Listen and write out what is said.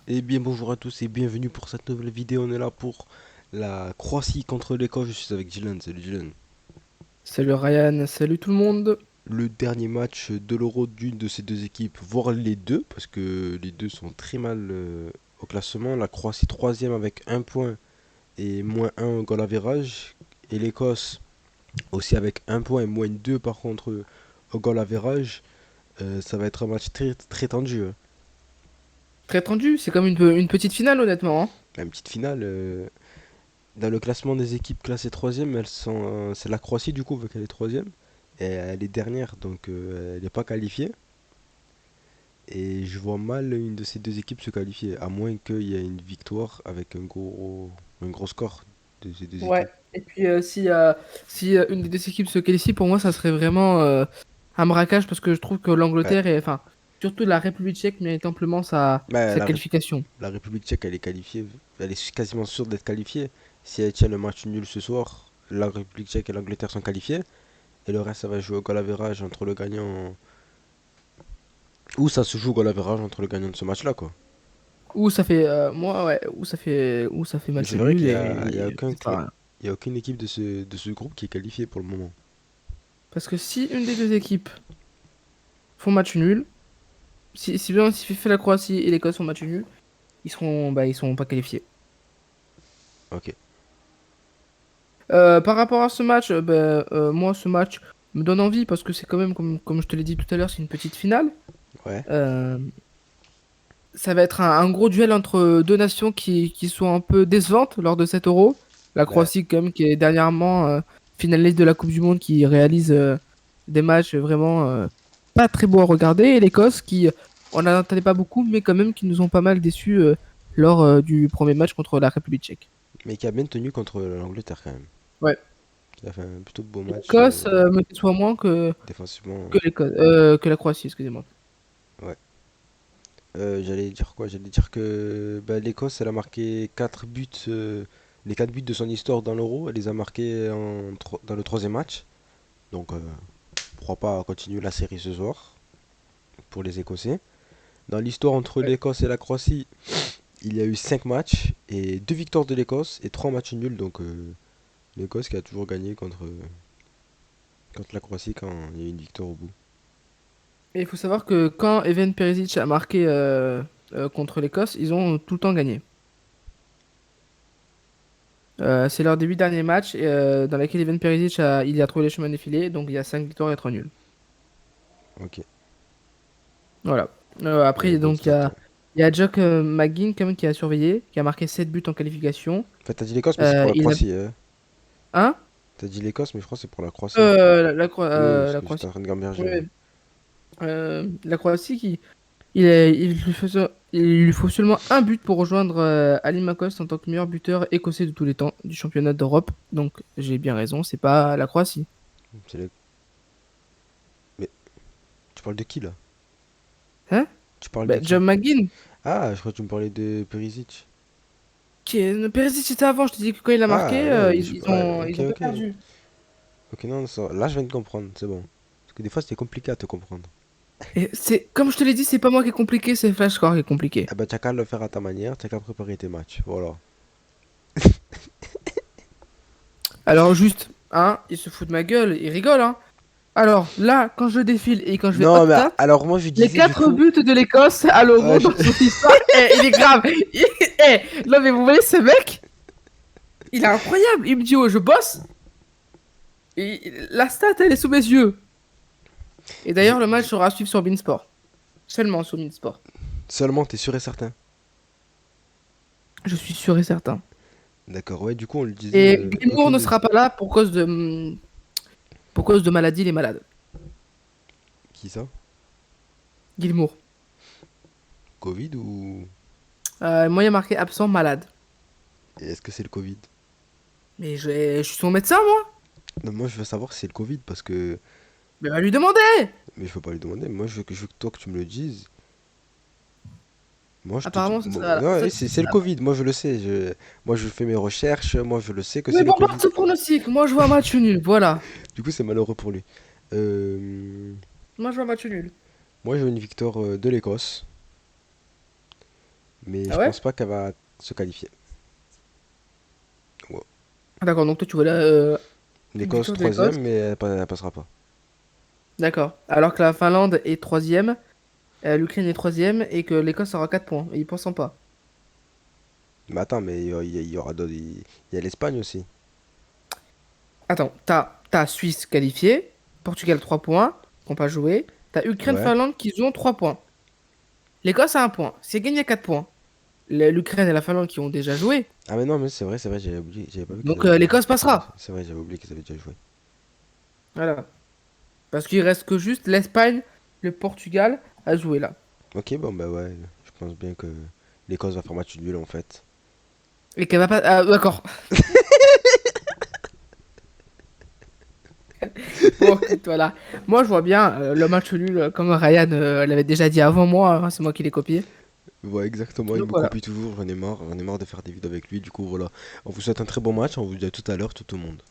Eh bien bonjour à tous et bienvenue pour cette nouvelle vidéo. On est là pour la Croatie contre l'Écosse. Je suis avec Dylan, salut Dylan. Salut Ryan, salut tout le monde. Le dernier match de l'Euro d'une de ces deux équipes, voire les deux, parce que les deux sont très mal au classement. La Croatie troisième avec un point et moins un au goal average. Et l'Écosse aussi avec un point et moins 2 par contre au goal average. Ça va être un match très, très tendu, hein. Très tendu, c'est comme une petite finale honnêtement, hein. La petite finale. Dans le classement des équipes classées troisième, c'est la Croatie du coup, vu qu'elle est troisième. Et elle est dernière, donc elle n'est pas qualifiée. Et je vois mal une de ces deux équipes se qualifier, à moins qu'il y ait une victoire avec un gros score de ces deux Ouais. équipes. Et puis si une des deux équipes se qualifie, pour moi ça serait vraiment un braquage parce que je trouve que Ouais. l'Angleterre et enfin surtout la République tchèque mérite amplement Bah, sa qualification. la République tchèque, elle est qualifiée, elle est quasiment sûre d'être qualifiée. Si elle tient le match nul ce soir, la République tchèque et l'Angleterre sont qualifiées. Et le reste, ça va jouer au goal average entre le gagnant. Ou ça se joue au goal average entre le gagnant de ce match-là, quoi. Ou ça fait moi ouais, ou ça fait Mais match c'est vrai nul il y a et aucun, c'est pas grave. il y a aucune équipe de ce groupe qui est qualifiée pour le moment. Parce que si une des deux équipes font match nul, si bien si fait la Croatie et l'Écosse font match nul, ils seront pas qualifiés. Ok. Par rapport à ce match, moi, ce match me donne envie parce que c'est quand même, comme je te l'ai dit tout à l'heure, c'est une petite finale. Ouais. Euh, Ça va être un gros duel entre deux nations qui sont un peu décevantes lors de cet Euro. La Bah, Croatie, quand même, qui est dernièrement finaliste de la Coupe du Monde, qui réalise des matchs vraiment pas très beaux à regarder. Et l'Écosse, qui, on n'en attendait pas beaucoup, mais quand même, qui nous ont pas mal déçus lors du premier match contre la République tchèque. mais qui a bien tenu contre l'Angleterre quand même. Ouais. Il a fait un plutôt beau match L'Écosse me déçoit moins défensivement. que la Croatie, excusez-moi. Ouais. J'allais dire quoi? J'allais dire que bah, l'Écosse, elle a marqué 4 buts, les 4 buts de son histoire dans l'Euro. Elle les a marqués dans le troisième match. Donc, pourquoi pas continuer la série ce soir pour les Écossais. Dans l'histoire entre Ouais. l'Écosse et la Croatie, il y a eu 5 matchs et 2 victoires de l'Écosse et 3 matchs nuls. Donc, l'Écosse qui a toujours gagné contre la Croatie quand il y a eu une victoire au bout. Et il faut savoir que quand Evan Perisic a marqué contre l'Écosse, ils ont tout le temps gagné. C'est leur début dernier match dans lequel Evan Perisic il a trouvé les chemins défilés, donc il y a 5 victoires et 3 nuls. Ok. Voilà. Après, Bonne donc stat, hein. il y a Jack McGinn quand même qui a surveillé, qui a marqué 7 buts en qualification. En fait, t'as dit l'Écosse, mais c'est pour la Il a... Croatie, hein. Hein? T'as dit l'Écosse, mais je crois que c'est pour la Croatie. Oui, parce La que j'étais Croatie. en train de gamberger, Ouais, là. ouais. La Croatie qui, il lui faut seulement un but pour rejoindre Ali Makost en tant que meilleur buteur écossais de tous les temps du championnat d'Europe. Donc j'ai bien raison, c'est pas la Croatie. C'est le- Mais tu parles de qui, là? Hein? Tu parles de Ben, qui? John McGinn, Ah, je crois que tu me parlais de Perisic. Perisic c'était avant, je te dis que quand il a Ah, marqué, ouais, ouais, ils ok, ont pas ok. perdu. Ok, non, là, je viens de comprendre, c'est bon. Parce que des fois, c'était compliqué à te comprendre. Et c'est, comme je te l'ai dit, c'est pas moi qui est compliqué, c'est Flashscore qui est compliqué. Ah bah, t'as qu'à le faire à ta manière, t'as qu'à préparer tes matchs. Voilà. Alors juste, hein, il se fout de ma gueule, il rigole, hein. Alors là, quand je défile et quand je vais hot Non, mais tap, alors, moi, je les disais, du 4 coup. buts de l'Écosse à Ouais, l'Euro dans son histoire, il est grave. Non mais vous voyez ce mec, il est incroyable. Il me dit oh je bosse. Et la stat elle est sous mes yeux. Et je- d'ailleurs le match je- sera à suivre sur Beansport. Seulement sur Beansport. Seulement, t'es sûr et certain. Je suis sûr et certain. D'accord, ouais, du coup, on le disait, Et Gilmour aucune ne de. sera pas là pour cause de maladie, il est malade. Qui ça? Gilmour. Covid ou. Moi il y a marqué absent malade. Est-ce que c'est le Covid? Mais je suis son médecin moi. Non, moi, je veux savoir si c'est le Covid parce que. Mais va lui demander. Mais je peux pas lui demander. Moi, je veux que toi, que tu me le dises. Moi, je te dis. Apparemment Non, oui, c'est le Covid. Moi, je le sais. Moi, je fais mes recherches. Moi, je le sais que c'est Mais le bon, Covid. part ce pronostic. Moi je vois un match nul. Voilà. Du coup, c'est malheureux pour lui. Euh, Moi je vois un match nul. Moi, je veux une victoire de l'Écosse. Mais Ah je ouais? pense pas qu'elle va se qualifier. Ouais. Ah, d'accord, donc toi tu vois là une L'Écosse victoire de l'Écosse. troisième, mais elle passera pas. D'accord. Alors que la Finlande est troisième, l'Ukraine est troisième et que l'Écosse aura 4 points. Et ils pensent pas. Mais attends, mais il y aura il y a l'Espagne aussi. Attends, t'as Suisse qualifiée, Portugal 3 points, qui n'ont pas joué. T'as Ouais. Ukraine-Finlande qui ont 3 points. L'Écosse a un point. Si elle gagne à 4 points. L'Ukraine et la Finlande qui ont déjà joué. Ah mais non, mais c'est vrai, j'avais oublié, j'avais pas vu qu'ils Donc avaient déjà joué. l'Écosse passera. C'est vrai, j'avais oublié qu'ils avaient déjà joué. Voilà. Parce qu'il reste que juste l'Espagne, le Portugal à jouer là. Ok, bon bah ouais, je pense bien que l'Écosse va faire match nul en fait. Et qu'elle va pas. Ah, d'accord. Bon, écoute, voilà. Moi, je vois bien le match nul, comme Ryan l'avait déjà dit avant moi, hein, c'est moi qui l'ai copié. Ouais, exactement, il Donc me voilà. copie toujours, j'en ai marre de faire des vidéos avec lui, du coup voilà. On vous souhaite un très bon match, on vous dit à tout à l'heure, tout le monde.